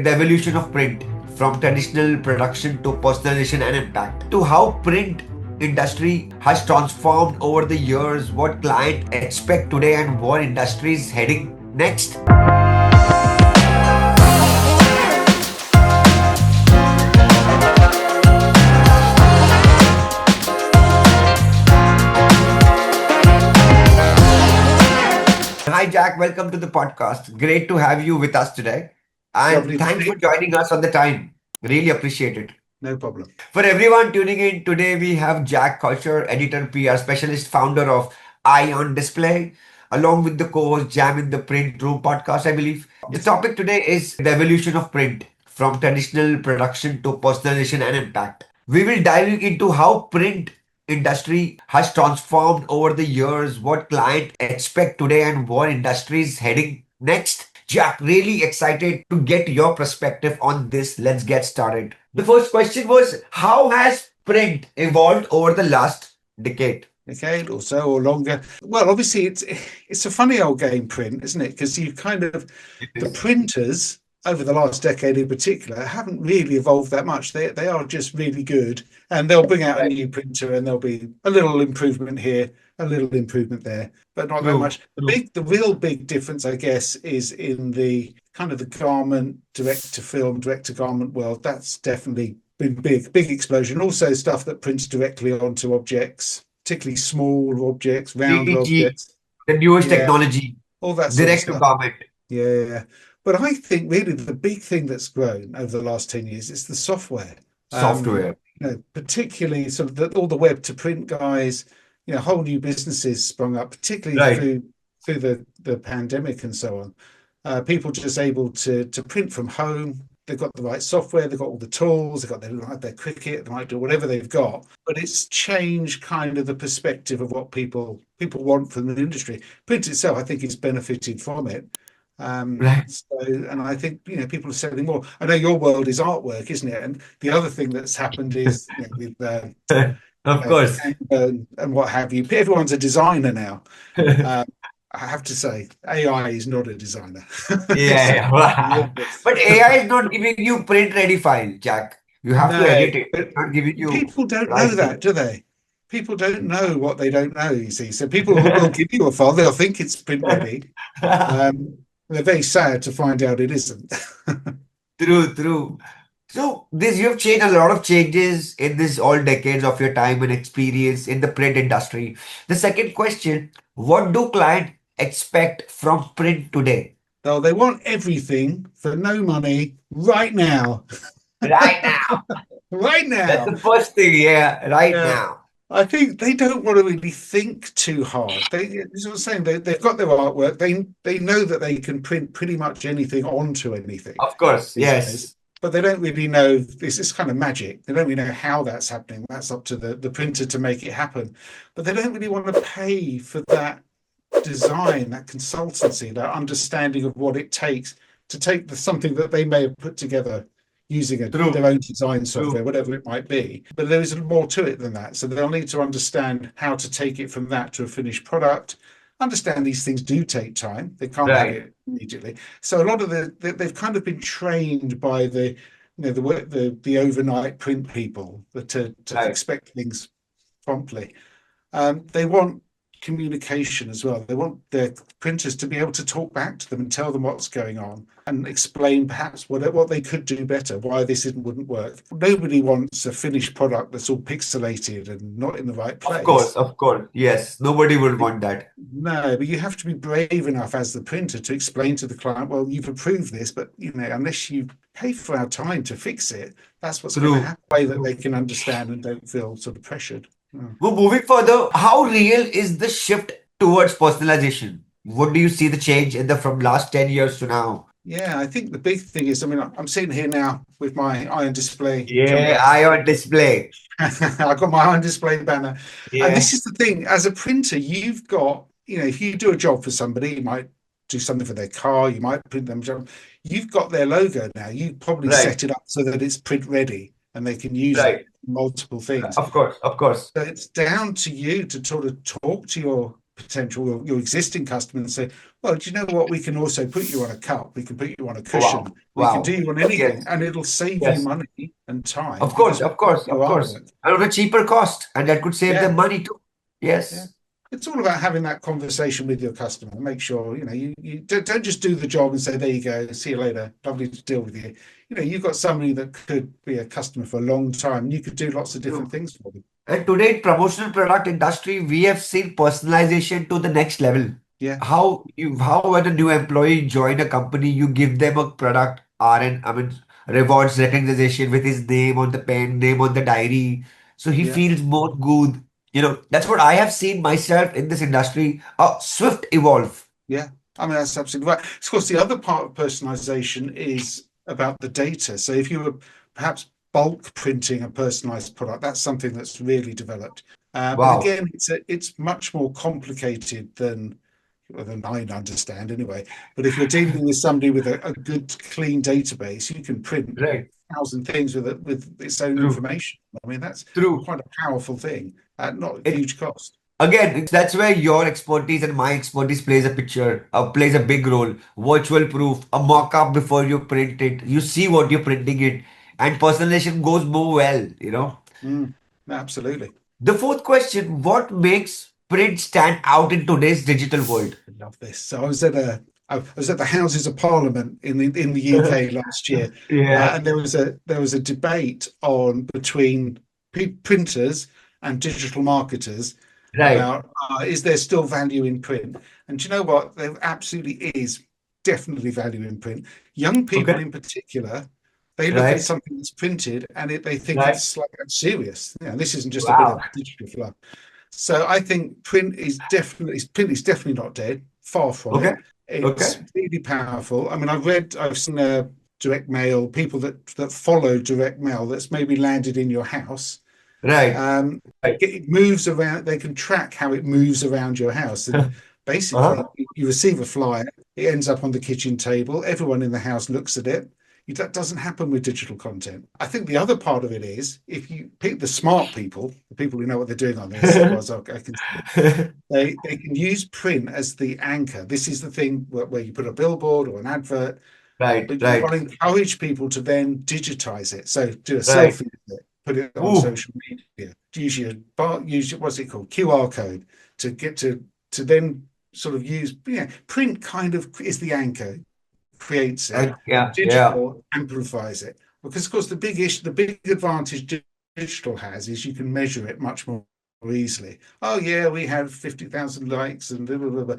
the evolution of print from traditional production to personalization and impact to how print industry has transformed over the years, what clients expect today and what industry is heading next. Hi Jack, welcome to the podcast. Great to have you with us today. And Lovely to thanks see for you. joining us on the time. Really appreciate it. No problem. For everyone tuning in today, we have Jack Gocher, editor, PR specialist, founder of Eye on Display, along with the co-host Jam in the Print Room podcast, I believe. The Yes. topic today is the evolution of print from traditional production to personalization and impact. We will dive into how print industry has transformed over the years, what clients expect today and what industry is heading next. Jack, really excited to get your perspective on this. Let's get started. The first question was, how has print evolved over the last decade? Decade or so or longer. Well, obviously it's a funny old game, print, isn't it? Because you kind of It the is. printers over the last decade in particular haven't really evolved that much. They are just really good, and they'll bring out a Right. new printer, and there'll be a little improvement here, a little improvement there, but not that True. much. The real big difference, I guess, is in the kind of the garment, direct to film, direct to garment world. That's definitely been big explosion. Also, stuff that prints directly onto objects, particularly small objects, round DTG, objects. the newest Yeah, technology, all that sort of direct to stuff. garment, Yeah. But I think really the big thing that's grown over the last 10 years is the software. software. Particularly sort of all the web to print guys, whole new businesses sprung up, particularly Right. through the pandemic and so on. People just able to print from home. They've got the right software, they've got all the tools, they've got their Cricut, they might do whatever they've got. But it's changed kind of the perspective of what people want from the industry. Print itself, I think, is benefited from it. Right. And I think people are selling more. I know your world is artwork, isn't it? And the other thing that's happened is with Of course. Canva and what have you. Everyone's a designer now. Um, I have to say, AI is not a designer. It's Yeah, yeah. But AI is not giving you print ready file, Jack. You have to no, edit it. but It's not giving you people don't know right that, thing. do they? People don't know what they don't know, you see. So people will give you a file, they'll think it's print ready. Um, they're very sad to find out it isn't. True, true. So this you have changed a lot of changes in this all decades of your time and experience in the print industry. The second question, what do clients expect from print today? So they want everything for no money right now. Right now. Right That's now. the first thing, yeah, right Yeah. now. I think they don't want to really think too hard. This is what I'm saying. They've got their artwork. They know that they can print pretty much anything onto anything Of course, these days, yes. but they don't really know. This is kind of magic. They don't really know how that's happening. That's up to the printer to make it happen. But they don't really want to pay for that design, that consultancy, that understanding of what it takes to take something that they may have put together using their True, own design software, true. whatever it might be. But there is more to it than that. So they'll need to understand how to take it from that to a finished product. Understand these things do take time. They can't have Right. it immediately. So a lot of they've kind of been trained by the overnight print people to Right. expect things promptly. They want communication as well. They want their printers to be able to talk back to them and tell them what's going on and explain perhaps what they could do better, why this wouldn't work. Nobody wants a finished product that's all pixelated and not in the right Of course, place. of course. Yes, nobody would want that. No, but you have to be brave enough as the printer to explain to the client, well, you've approved this, but unless you pay for our time to fix it, that's what's going to True, happen. Way that they true. can understand and don't feel sort of pressured. Mm. Well, moving further, how real is the shift towards personalization? What do you see the change in the from last 10 years to now? Yeah, I think the big thing is, I mean, I'm sitting here now with my iron display Yeah, jumper. eye on display. I've got my iron display banner. And Yeah, this is the thing, as a printer, you've got, if you do a job for somebody, you might do something for their car, you might print them job. You've got their logo now. You probably right, set it up so that it's print ready and they can use it right. for multiple things. Of course, of course. So it's down to you to sort of talk to your potential your existing customer and say, well, do you know what? We can also put you on a cup. We can put you on a Oh, wow. cushion. We can do Wow. you on anything, Yes. and it'll save you Yes. money and time Of course. because Of course. your Of course. artwork. And on a cheaper cost. And that could save them Yeah, money too. yeah. Yes. It's all about having that conversation with your customer. Make sure you don't just do the job and say, "There you go, see you later, lovely to deal with you." You've got somebody that could be a customer for a long time, and you could do lots of different True. things for them. And today in promotional product industry, we have seen personalization to the next level. Yeah, How when a new employee join a company, you give them a product RN, I mean rewards recognition with his name on the pen, name on the diary. So he yeah. feels more good. That's what I have seen myself in this industry. A swift evolve. Yeah, I mean that's absolutely right. Of course, the other part of personalization is about the data. So if you were perhaps bulk printing a personalized product, that's something that's really developed. But Wow. again, it's much more complicated than well, than I understand anyway. But if you're dealing with somebody with a good, clean database, you can print Right. 1,000 things with its own True. information. I mean, that's True. quite a powerful thing at not It huge cost. Again, that's where your expertise and my expertise plays a big role. Virtual proof, a mock-up before you print it. You see what you're printing it, and personalization goes more well. Mm, absolutely. The fourth question, what makes print stand out in today's digital world? I love this. So I was at the Houses of Parliament in the UK last year, Yeah, and there was a debate on between printers and digital marketers right. about is there still value in print? And do you know what? There absolutely is definitely value in print. Young people Okay. in particular, they look at Right. something that's printed and they think Right. it's like serious. This isn't just a bit Wow. of digital fluff. So I think print is definitely not dead. Far from Okay. it. It's Okay. really powerful. I mean, I've seen direct mail people that follow direct mail that's maybe landed in your house. Right. Um, Right. it moves around. They can track how it moves around your house, and Uh-huh. basically, you receive a flyer. It ends up on the kitchen table. Everyone in the house looks at it. That doesn't happen with digital content. I think the other part of it is if you pick the smart people, the people who know what they're doing on this, as far as I can see, they can use print as the anchor. This is the thing where you put a billboard or an advert, Right. but you've got Right. to encourage people to then digitize it. So do a Right. selfie with it, put it on Ooh. social media, use what's it called, QR code to get to then sort of use. Print kind of is the anchor, creates it. And yeah. Yeah. Digital amplifies it because, of course, the big advantage digital has is you can measure it much more easily. Oh yeah, we have 50,000 likes and blah, blah, blah, blah.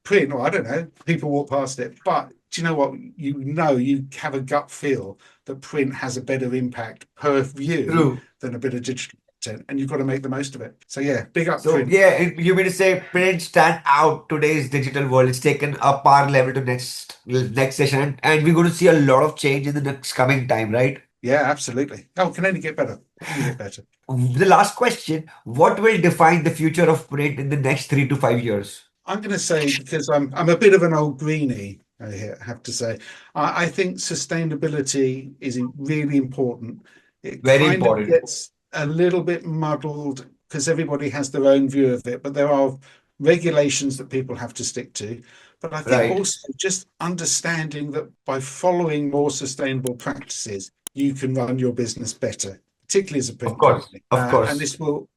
Print, or I don't know, people walk past it. But do you know what? You have a gut feel that print has a better impact per view True. than a bit of digital content, and you've got to make the most of it. So yeah, big up So print. yeah, you mean to say print stand out today's digital world? It's taken a par level to next session, and we're going to see a lot of change in the next coming time, right? Yeah, absolutely. Oh, it can only get better. Only get better. The last question: what will define the future of print in the next 3 to 5 years? I'm going to say because I'm a bit of an old greenie. I have to say, I think sustainability is really important. It Very kind of important. gets a little bit muddled because everybody has their own view of it, but there are regulations that people have to stick to. But I think Right. also just understanding that by following more sustainable practices, you can run your business better, particularly as a Of print course. company. Of And course.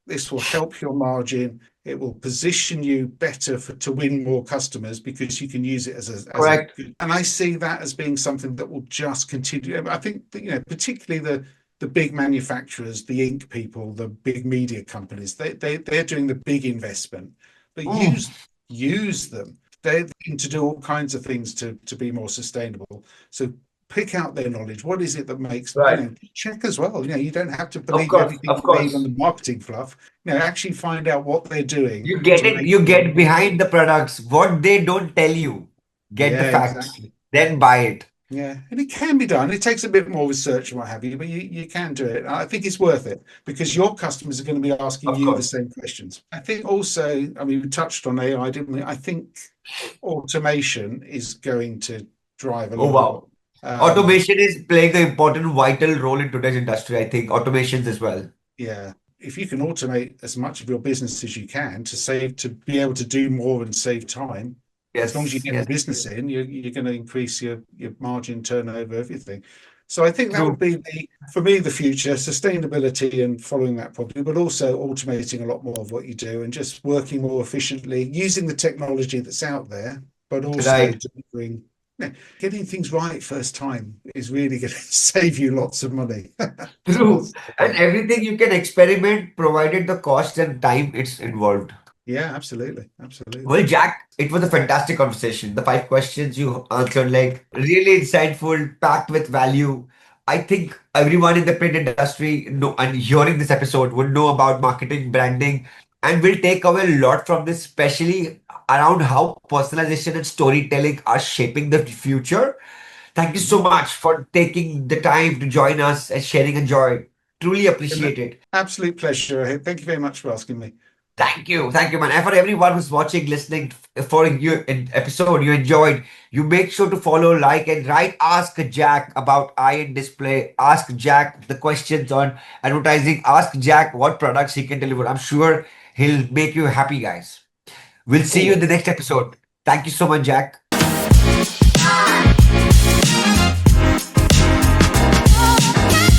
this will help your margin. It will position you better to win more customers because you can use it as a Correct. good. And I see that as being something that will just continue. I think that, particularly the big manufacturers, the ink people, the big media companies, they're doing the big investment, but Mm, use them. They're looking to do all kinds of things to be more sustainable. So pick out their knowledge. What is it that makes, right. check as well. You don't have to Of believe course. everything Of you read on course. the marketing fluff. Actually find out what they're doing You get to it. make You them. get behind the products. What they don't tell you. Get the Yeah, facts. exactly. Then buy it. Yeah, and it can be done. It takes a bit more research and what have you, but you can do it. I think it's worth it because your customers are going to be asking Of you the course. same questions. I think also, I mean, we touched on AI, didn't we? I think automation is going to drive a Oh lot of what. wow. Um, Automation is playing an important, vital role in today's industry. I think automations as well. yeah, if you can automate as much of your business as you can to save, to be able to do more and save time, as long as you Yes, get the yes, business in, you're going to increase your margin, turnover, everything. So I think that would true. be for me, the future, sustainability and following that properly, but also automating a lot more of what you do and just working more efficiently, using the technology that's out there, but also Right. delivering, yeah, getting things right first time is really going to save you lots of money. So True. that's the And point. everything you can experiment provided the cost and time it's involved. Yeah, absolutely. Absolutely. Well, Jack, it was a fantastic conversation. The five questions you answered, like really insightful, packed with value. I think everyone in the print industry know, and hearing this episode would know about marketing, branding, and will take away a lot from this, especially around how personalization and storytelling are shaping the future. Thank you so Mhm. much for taking the time to join us and sharing a joy. Truly An appreciate it. absolute pleasure. Thank you very much for asking me. Thank you, man. And for everyone who's watching, listening, for you in episode you enjoyed, you make sure to follow, like, and write. Ask Jack about iron display. Ask Jack the questions on advertising. Ask Jack what products he can deliver. I'm sure he'll make you happy, guys. We'll see you in the Always. next episode. Thank you so much, Jack.